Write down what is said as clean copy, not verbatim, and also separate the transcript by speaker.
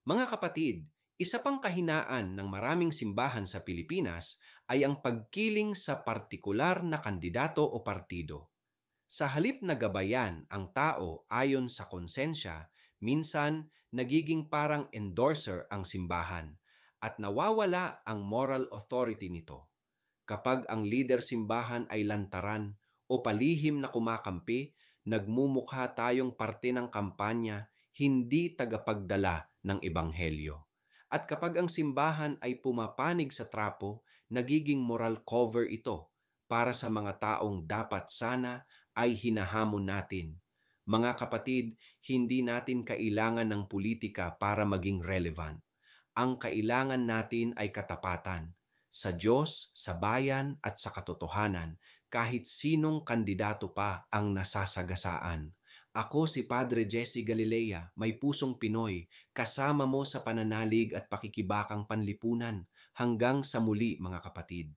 Speaker 1: Mga kapatid, isa pang kahinaan ng maraming simbahan sa Pilipinas ay ang pagkiling sa partikular na kandidato o partido. Sa halip na gabayan ang tao ayon sa konsensya, minsan nagiging parang endorser ang simbahan at nawawala ang moral authority nito. Kapag ang leader simbahan ay lantaran o palihim na kumakampi, nagmumukha tayong parte ng kampanya, hindi tagapagdala ng ebanghelyo. At kapag ang simbahan ay pumapanig sa trapo, nagiging moral cover ito para sa mga taong dapat sana ay hinahamon natin. Mga kapatid, hindi natin kailangan ng politika para maging relevant. Ang kailangan natin ay katapatan sa Diyos, sa bayan at sa katotohanan kahit sinong kandidato pa ang nasasagasaan. Ako si Padre Jesse Galilea, may pusong Pinoy, kasama mo sa pananalig at pakikibakang panlipunan. Hanggang sa muli mga kapatid.